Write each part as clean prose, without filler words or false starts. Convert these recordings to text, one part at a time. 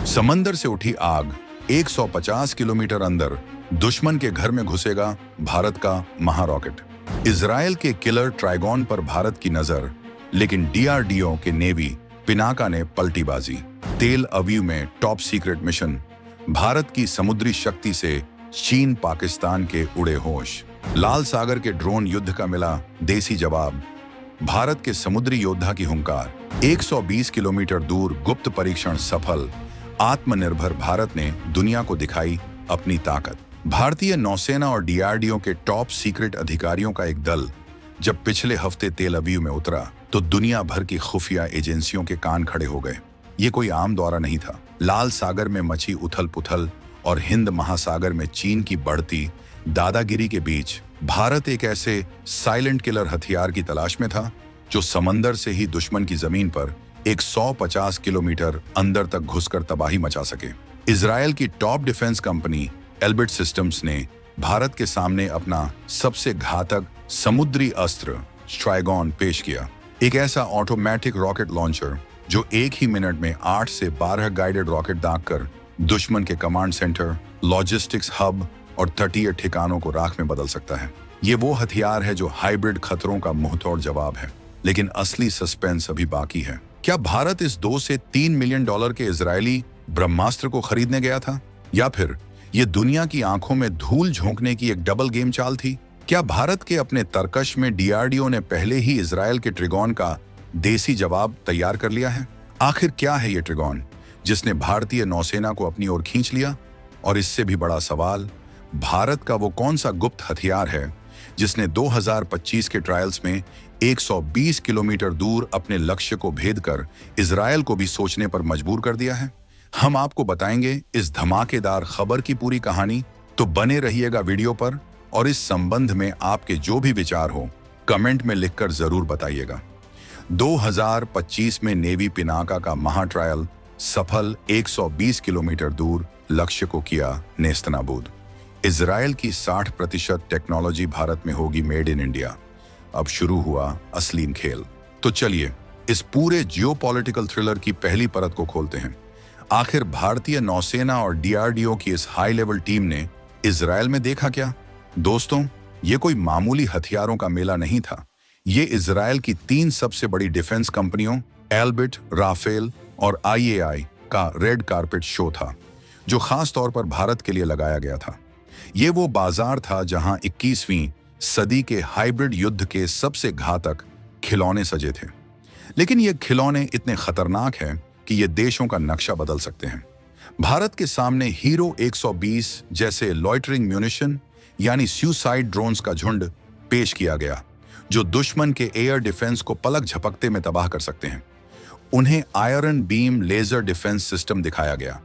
समंदर से उठी आग 150 किलोमीटर अंदर दुश्मन के घर में घुसेगा भारत का महारॉकेट। इजरायल के किलर ट्राइगॉन पर भारत की नजर, लेकिन डीआरडीओ के नेवी पिनाका ने पलटी बाजी। तेल अवीव में टॉप सीक्रेट मिशन, भारत की समुद्री शक्ति से चीन पाकिस्तान के उड़े होश। लाल सागर के ड्रोन युद्ध का मिला देसी जवाब, भारत के समुद्री योद्धा की हुंकार। 120 किलोमीटर दूर गुप्त परीक्षण सफल, आत्मनिर्भर भारत ने दुनिया को दिखाई अपनी ताकत। भारतीय नौसेना और डीआरडीओ के टॉप सीक्रेट अधिकारियों का एक दल जब पिछले हफ्ते तेल अवीव में उतरा तो दुनिया भर की खुफिया एजेंसियों के कान खड़े हो गए। ये कोई आम दौरा नहीं था। लाल सागर में मची उथल पुथल और हिंद महासागर में चीन की बढ़ती दादागिरी के बीच भारत एक ऐसे साइलेंट किलर हथियार की तलाश में था जो समंदर से ही दुश्मन की जमीन पर 150 किलोमीटर अंदर तक घुसकर तबाही मचा सके। इजरायल की top defence company Elbit systems ने भारत के सामने अपना सबसे घातक समुद्री अस्त्र ट्राइगॉन पेश किया। एक ऐसा ऑटोमेटिक रॉकेट लॉन्चर जो एक ही मिनट में 8 से 12 गाइडेड रॉकेट दागकर दुश्मन के कमांड सेंटर, लॉजिस्टिक्स हब और तटीय ठिकानों को राख में बदल सकता है। ये वो हथियार है जो हाइब्रिड खतरों का मुंहतोड़ जवाब है। लेकिन असली सस्पेंस अभी बाकी है। क्या भारत इस 2 से 3 मिलियन डॉलर के इजरायली ब्रह्मास्त्र को खरीदने गया था, या फिर ये दुनिया की आंखों में धूल झोंकने की एक डबल गेम चाल थी? क्या भारत के अपने तरकश में डीआरडीओ ने पहले ही इजरायल के ट्रिगॉन का देसी जवाब तैयार कर लिया है? आखिर क्या है ये ट्रिगॉन जिसने भारतीय नौसेना को अपनी ओर खींच लिया? और इससे भी बड़ा सवाल, भारत का वो कौन सा गुप्त हथियार है जिसने 2025 के ट्रायल्स में 120 किलोमीटर दूर अपने लक्ष्य को भेद कर इजरायल को भी सोचने पर मजबूर कर दिया है? हम आपको बताएंगे इस धमाकेदार खबर की पूरी कहानी, तो बने रहिएगा वीडियो पर। और इस संबंध में आपके जो भी विचार हो कमेंट में लिखकर जरूर बताइएगा। 2025 में नेवी पिनाका का महा ट्रायल सफल, 120 किलोमीटर दूर लक्ष्य को किया नेस्तनाबूद। इजरायल की 60% टेक्नोलॉजी भारत में होगी मेड इन इंडिया। अब शुरू हुआ असली खेल। तो चलिए इस पूरे जियोपॉलिटिकल थ्रिलर की पहली परत को खोलते हैं। आखिर भारतीय नौसेना और डीआरडीओ की इस हाई लेवल टीम ने इजरायल में देखा क्या? दोस्तों, ये कोई मामूली हथियारों का मेला नहीं था। ये इजरायल की 3 सबसे बड़ी डिफेंस कंपनियों एल्बिट, राफेल और आईएआई का रेड कारपेट शो था, जो खास तौर पर भारत के लिए लगाया गया था। ये वो बाजार था जहां 21वीं सदी के हाइब्रिड युद्ध के सबसे घातक खिलौने सजे थे। लेकिन ये खिलौने इतने खतरनाक हैं कि ये देशों का नक्शा बदल सकते हैं। भारत के सामने हीरो 120 जैसे लॉइटरिंग म्यूनिशन यानी सुसाइड ड्रोन्स का झुंड पेश किया गया, जो दुश्मन के एयर डिफेंस को पलक झपकते में तबाह कर सकते हैं। उन्हें Iron Beam laser defence system दिखाया गया,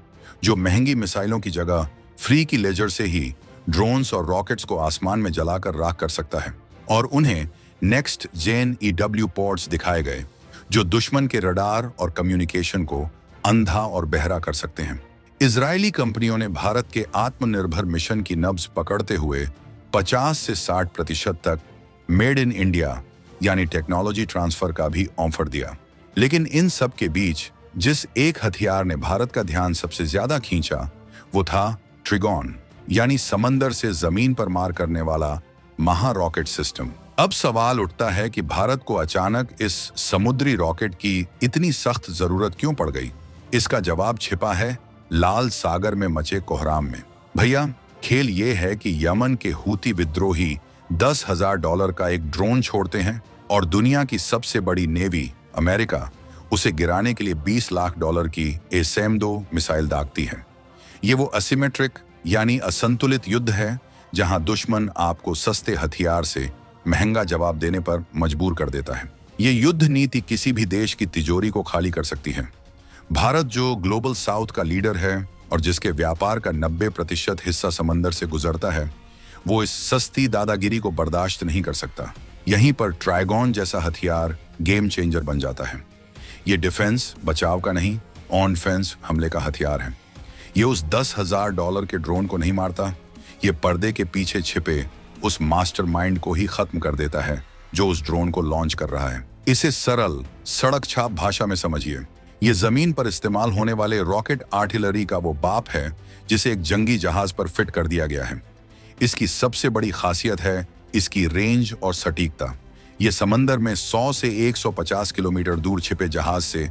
जो महंगी मिसाइलों की जगह फ्री की लेजर से ही ड्रोन्स और रॉकेट्स को आसमान में जलाकर राख कर सकता है। और उन्हें नेक्स्ट जेन ईडब्ल्यू पॉड्स दिखाए गए, जो दुश्मन के रडार और कम्युनिकेशन को अंधा और बहरा कर सकते हैं। इजरायली कंपनियों ने भारत के आत्मनिर्भर मिशन की नब्ज पकड़ते हुए 50 से 60% तक मेड इन इंडिया यानी टेक्नोलॉजी ट्रांसफर का भी ऑफर दिया। लेकिन इन सब के बीच जिस एक हथियार ने भारत का ध्यान सबसे ज्यादा खींचा वो था ट्रिगॉन, यानी समंदर से जमीन पर मार करने वाला महा रॉकेट सिस्टम। अब सवाल उठता है कि भारत को अचानक इस समुद्री रॉकेट की इतनी सख्त जरूरत क्यों पड़ गई? इसका जवाब छिपा है लाल सागर में मचे कोहराम में। भैया, खेल ये है कि यमन के हूती विद्रोही $10,000 का एक ड्रोन छोड़ते हैं और दुनिया की सबसे बड़ी नेवी अमेरिका उसे गिराने के लिए $20 लाख की एसएम-2 मिसाइल दागती है। ये वो असिमेट्रिक यानी असंतुलित युद्ध है जहां दुश्मन आपको सस्ते हथियार से महंगा जवाब देने पर मजबूर कर देता है। ये युद्ध नीति किसी भी देश की तिजोरी को खाली कर सकती है। भारत, जो ग्लोबल साउथ का लीडर है और जिसके व्यापार का 90% हिस्सा समंदर से गुजरता है, वो इस सस्ती दादागिरी को बर्दाश्त नहीं कर सकता। यहीं पर ट्राइगॉन जैसा हथियार गेम चेंजर बन जाता है। ये डिफेंस बचाव का नहीं, ऑन फेंस हमले का हथियार है। ये उस $10,000 के ड्रोन को नहीं मारता, ये पर्दे के पीछे छिपे उस मास्टरमाइंड को ही खत्म कर देता है जो उस ड्रोन को लॉन्च कर रहा है। इसे सरल, सड़क छाप भाषा में समझिए, ये जमीन पर इस्तेमाल होने वाले रॉकेट आर्टिलरी का वो बाप है जिसे एक जंगी जहाज पर फिट कर दिया गया है। इसकी सबसे बड़ी खासियत है इसकी रेंज और सटीकता। ये समंदर में 100 से 150 किलोमीटर दूर छिपे जहाज से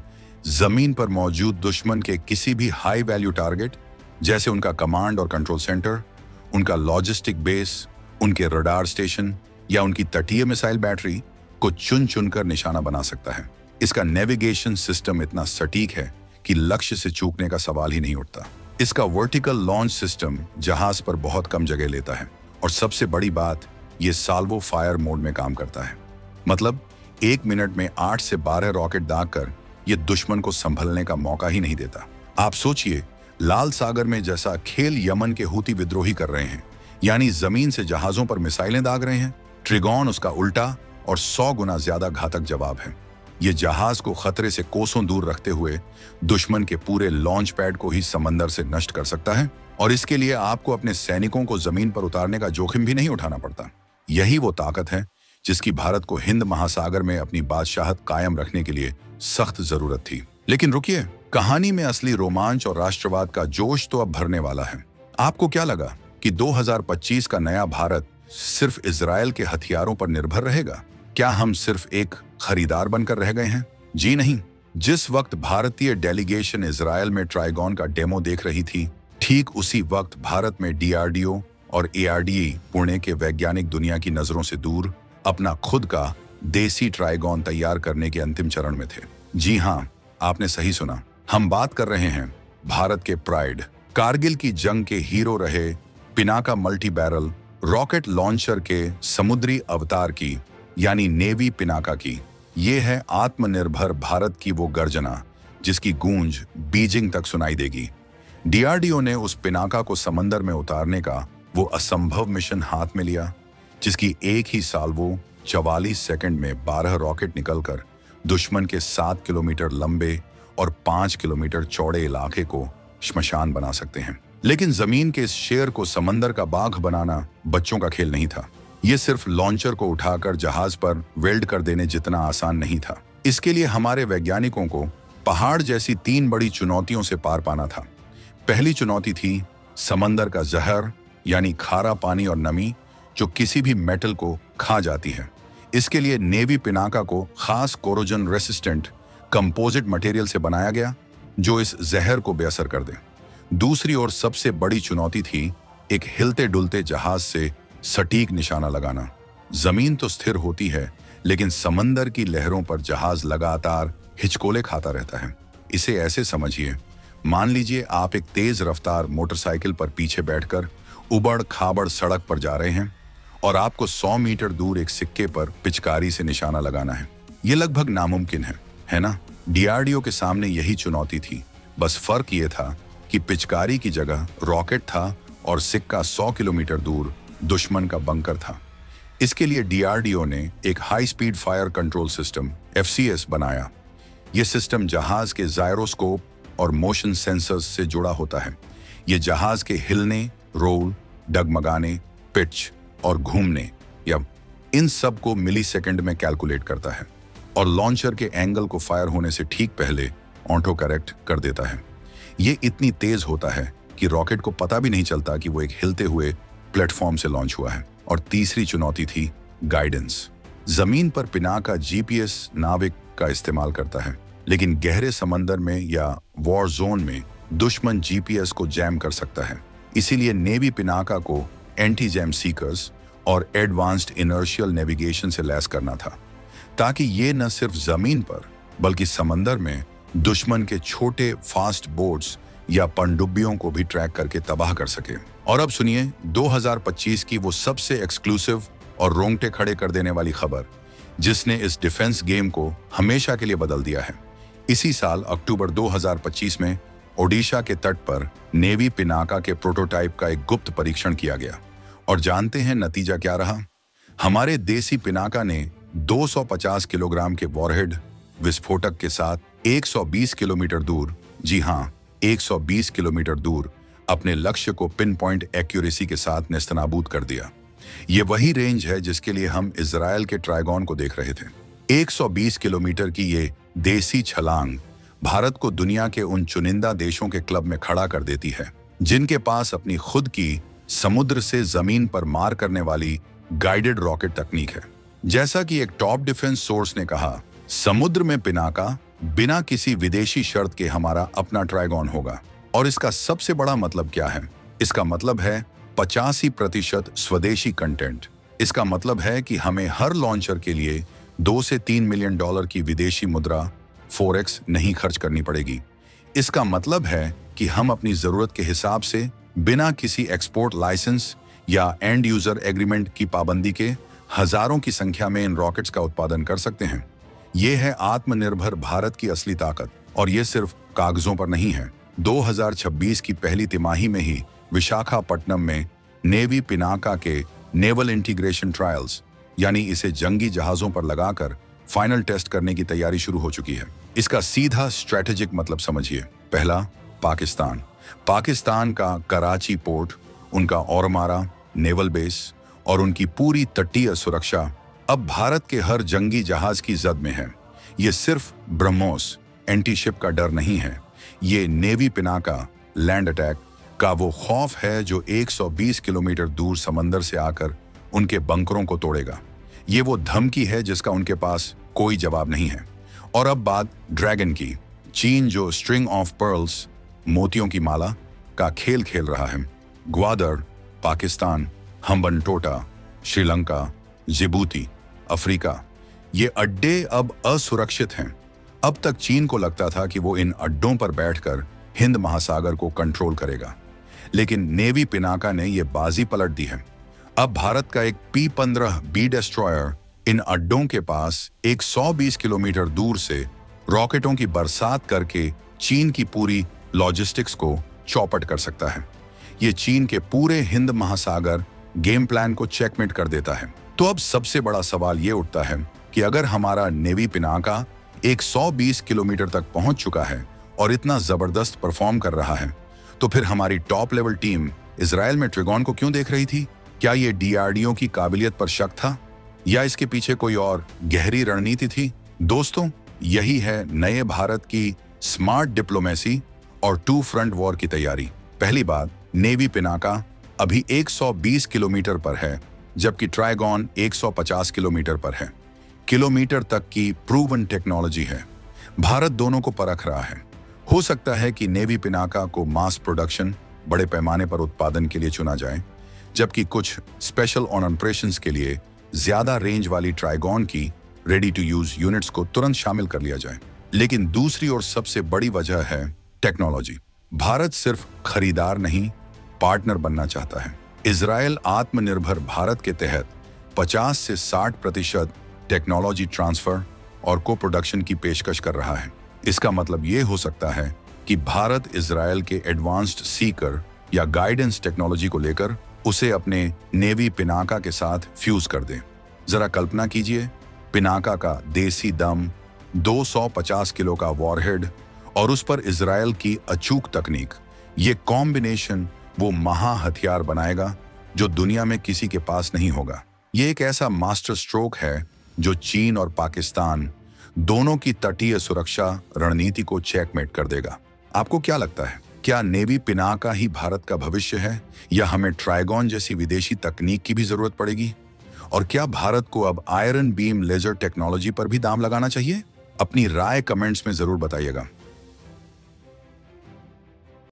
जमीन पर मौजूद दुश्मन के किसी भी हाई वैल्यू टारगेट, जैसे उनका कमांड और कंट्रोल सेंटर, उनका लॉजिस्टिक बेस, उनके रडार स्टेशन या उनकी तटीय मिसाइल बैटरी को चुन चुनकर निशाना बना सकता है। इसका नेविगेशन सिस्टम इतना सटीक है कि लक्ष्य से चूकने का सवाल ही नहीं उठता। इसका वर्टिकल लॉन्च सिस्टम जहाज पर बहुत कम जगह लेता है और सबसे बड़ी बात, ये साल्वो फायर मोड में काम करता है। मतलब 1 मिनट में 8 से 12 रॉकेट दागकर ये दुश्मन को संभलने का मौका ही नहीं देता। आप सोचिए, लाल सागर में जैसा खेल यमन के हूती विद्रोही कर रहे हैं, यानी जमीन से जहाजों पर मिसाइलें दाग रहे हैं, ट्रिगॉन उसका उल्टा और 100 गुना ज्यादा घातक जवाब है। ये जहाज को खतरे से कोसों दूर रखते हुए दुश्मन के पूरे लॉन्च पैड को ही समंदर से नष्ट कर सकता है, और इसके लिए आपको अपने सैनिकों को जमीन पर उतारने का जोखिम भी नहीं उठाना पड़ता। यही वो ताकत है जिसकी भारत को हिंद महासागर में अपनी बादशाहत कायम रखने के लिए सख्त जरूरत थी। लेकिन रुकिए, कहानी में असली रोमांच और राष्ट्रवाद का जोश तो अब भरने वाला है। आपको क्या लगा कि 2025 का नया भारत सिर्फ इजरायल के हथियारों पर निर्भर रहेगा? क्या हम सिर्फ एक खरीदार बनकर रह गए हैं? जी नहीं। जिस वक्त भारतीय डेलीगेशन इजरायल में ट्राइगॉन का डेमो देख रही थी, ठीक उसी वक्त भारत में डीआरडीओ और एआरडीई पुणे के वैज्ञानिक दुनिया की नजरों से दूर अपना खुद का देसी ट्राइगॉन तैयार करने के अंतिम चरण में थे। जी हाँ, आपने सही सुना। हम बात कर रहे हैं भारत के प्राइड, कारगिल की जंग के हीरो रहे Pinaka multi barrel rocket launcher के समुद्री अवतार की, यानी नेवी पिनाका की। ये है आत्मनिर्भर भारत की वो गर्जना जिसकी गूंज बीजिंग तक सुनाई देगी। डीआरडीओ ने उस पिनाका को समंदर में उतारने का वो असंभव मिशन हाथ में लिया, जिसकी एक ही साल वो 44 सेकंड में 12 रॉकेट निकलकर दुश्मन के 7 किलोमीटर लंबे और 5 किलोमीटर चौड़े इलाके को श्मशान बना सकते हैं। लेकिन जमीन के इस शेर को समंदर का बाघ बनाना बच्चों का खेल नहीं था। ये सिर्फ लॉन्चर को उठाकर जहाज पर वेल्ड कर देने जितना आसान नहीं था। इसके लिए हमारे वैज्ञानिकों को पहाड़ जैसी 3 बड़ी चुनौतियों से पार पाना था। पहली चुनौती थी समंदर का जहर, यानी खारा पानी और नमी जो किसी भी मेटल को खा जाती है। इसके लिए नेवी पिनाका को खास कोरोजन रेसिस्टेंट कंपोजिट मटेरियल से बनाया गया जो इस जहर को बेअसर कर दे। दूसरी और सबसे बड़ी चुनौती थी एक हिलते डुलते जहाज से सटीक निशाना लगाना। जमीन तो स्थिर होती है, लेकिन समंदर की लहरों पर जहाज लगातार हिचकोले खाता रहता है। इसे ऐसे समझिए, मान लीजिए आप एक तेज रफ्तार मोटरसाइकिल पर पीछे बैठकर उबड़ खाबड़ सड़क पर जा रहे हैं और आपको 100 मीटर दूर एक सिक्के पर पिचकारी से निशाना लगाना है। ये लगभग नामुमकिन है ना? डीआरडीओ के सामने यही चुनौती थी, बस फर्क ये था कि पिचकारी की जगह रॉकेट था और सिक्का 100 किलोमीटर दूर दुश्मन का बंकर था। इसके लिए डीआरडीओ ने एक high speed fire control system FCS बनाया। यह सिस्टम जहाज के जायरोस्कोप और मोशन सेंसर्स से जुड़ा होता है। यह जहाज के हिलने, रोल, डगमगाने, पिच और घूमने या इन सब को मिलीसेकंड में कैलकुलेट करता है और लॉन्चर के एंगल को फायर होने से ठीक पहले ऑटो करेक्ट कर देता है। ये इतनी तेज होता है कि रॉकेट को पता भी नहीं चलता कि वो एक हिलते हुए प्लेटफॉर्म से लॉन्च हुआ है। और तीसरी चुनौती थी गाइडेंस। जमीन पर पिनाका जीपीएस नाविक का इस्तेमाल करता है, लेकिन गहरे समंदर में या वॉर जोन में दुश्मन जीपीएस को जैम कर सकता है। इसीलिए नेवी पिनाका को एंटी जैम सीकर्स और एडवांस्ड इनर्शियल नेविगेशन से लैस करना था, ताकि ये न सिर्फ जमीन पर बल्कि समंदर में दुश्मन के छोटे फास्ट बोट्स या पनडुब्बियों को भी ट्रैक करके तबाह कर सके। और अब सुनिए 2025 की वो सबसे एक्सक्लूसिव और रोंगटे खड़े कर देने वाली खबर, जिसने इस डिफेंस गेम को हमेशा के लिए बदल दिया है। इसी साल अक्टूबर 2025 में ओडिशा के तट पर नेवी पिनाका के प्रोटोटाइप का एक गुप्त परीक्षण किया गया। और जानते हैं नतीजा क्या रहा? हमारे देसी पिनाका ने 250 किलोग्राम के वॉरहेड विस्फोटक के साथ 120 किलोमीटर दूर, जी हाँ 120 किलोमीटर दूर, अपने लक्ष्य को पिन पॉइंट एक्यूरेसी के साथ नेस्तनाबूद कर दिया। ये वही रेंज है जिसके लिए हम इजरायल के ट्राइगॉन को देख रहे थे। 120 किलोमीटर की ये देसी छलांग भारत को दुनिया के उन चुनिंदा देशों के क्लब में खड़ा कर देती है जिनके पास अपनी खुद की समुद्र से जमीन पर मार करने वाली गाइडेड रॉकेट तकनीक है। जैसा कि एक टॉप डिफेंस सोर्स ने कहा, समुद्र में पिनाका बिना किसी विदेशी शर्त के हमारा अपना ट्राइगॉन होगा। और इसका सबसे बड़ा मतलब क्या है? इसका मतलब है 85% स्वदेशी कंटेंट। इसका मतलब है कि हमें हर लॉन्चर के लिए 2 से 3 मिलियन डॉलर की विदेशी मुद्रा फॉरेक्स नहीं खर्च करनी पड़ेगी। इसका मतलब है कि हम अपनी जरूरत के हिसाब से बिना किसी एक्सपोर्ट लाइसेंस या एंड यूजर एग्रीमेंट की पाबंदी के हजारों की संख्या में इन रॉकेट्स का उत्पादन कर सकते हैं। ये है आत्मनिर्भर भारत की असली ताकत, और ये सिर्फ कागजों पर नहीं है। 2026 की पहली तिमाही में ही विशाखापट्टनम में नेवी पिनाका के नेवल इंटीग्रेशन ट्रायल्स, यानी इसे जंगी जहाजों पर लगाकर फाइनल टेस्ट करने की तैयारी शुरू हो चुकी है। इसका सीधा स्ट्रेटेजिक मतलब समझिए। पहला, पाकिस्तान का कराची पोर्ट, उनका औरमारा नेवल बेस और उनकी पूरी तटीय सुरक्षा अब भारत के हर जंगी जहाज की जद में है। ये सिर्फ ब्रह्मोस एंटी शिप का डर नहीं है, ये नेवी पिनाका लैंड अटैक का वो खौफ है जो 120 किलोमीटर दूर समंदर से आकर उनके बंकरों को तोड़ेगा। ये वो धमकी है जिसका उनके पास कोई जवाब नहीं है। और अब बात ड्रैगन की। चीन जो स्ट्रिंग ऑफ पर्ल्स, मोतियों की माला का खेल खेल रहा है, ग्वादर, पाकिस्तान, हम्बनटोटा, श्रीलंका, जिबूती, अफ्रीका, ये अड्डे अब असुरक्षित हैं। अब तक चीन को लगता था कि वो इन अड्डों पर बैठकर हिंद महासागर को कंट्रोल करेगा, लेकिन नेवी पिनाका ने ये बाजी पलट दी है। अब भारत का एक P-15 बी डिस्ट्रॉयर इन अड्डों के पास 120 किलोमीटर दूर से रॉकेटों की बरसात करके चीन की पूरी लॉजिस्टिक्स को चौपट कर सकता है। ये चीन के पूरे हिंद महासागर गेम प्लान को चेकमेट कर देता है। तो अब सबसे बड़ा सवाल ये उठता है कि अगर हमारा नेवी पिनाका 120 किलोमीटर तक पहुंच चुका है और इतना जबरदस्त परफॉर्म कर रहा है, तो फिर हमारी टॉप लेवल टीम इजराइल में ट्राइगॉन को क्यों देख रही थी? क्या ये DRDO की काबिलियत पर शक था, या इसके पीछे कोई और गहरी रणनीति थी? दोस्तों, यही है नए भारत की स्मार्ट डिप्लोमेसी और 2 फ्रंट वॉर की तैयारी। पहली बात, नेवी पिनाका अभी 120 किलोमीटर पर है, जबकि ट्राइगॉन 150 किलोमीटर पर है। किलोमीटर तक की प्रूवन टेक्नोलॉजी है। भारत दोनों को परख रहा है। हो सकता है कि नेवी पिनाका को मास प्रोडक्शन, बड़े पैमाने पर उत्पादन के लिए चुना जाए, जबकि कुछ स्पेशल ऑन ऑपरेशंस के लिए ज्यादा रेंज वाली ट्राइगॉन की रेडी टू यूज यूनिट्स को तुरंत शामिल कर लिया जाए। लेकिन दूसरी और सबसे बड़ी वजह है टेक्नोलॉजी। भारत सिर्फ खरीदार नहीं, पार्टनर बनना चाहता है। इजराइल आत्मनिर्भर भारत के तहत 50 से 60% टेक्नोलॉजी ट्रांसफर और को प्रोडक्शन की पेशकश कर रहा है। इसका मतलब ये हो सकता है कि भारत इजराइल के एडवांस्ड सीकर या गाइडेंस टेक्नोलॉजी को लेकर उसे अपने नेवी पिनाका के साथ फ्यूज कर दे। जरा कल्पना कीजिए, पिनाका का देसी दम, 250 किलो का वॉरहेड और उस पर इजराइल की अचूक तकनीक। ये कॉम्बिनेशन वो महा हथियार बनाएगा जो दुनिया में किसी के पास नहीं होगा। ये एक ऐसा मास्टर स्ट्रोक है जो चीन और पाकिस्तान दोनों की तटीय सुरक्षा रणनीति को चेकमेट कर देगा। आपको क्या लगता है, क्या नेवी पिनाका ही भारत का भविष्य है, या हमें ट्राइगॉन जैसी विदेशी तकनीक की भी जरूरत पड़ेगी? और क्या भारत को अब आयरन बीम लेजर टेक्नोलॉजी पर भी दाम लगाना चाहिए? अपनी राय कमेंट्स में जरूर बताइएगा।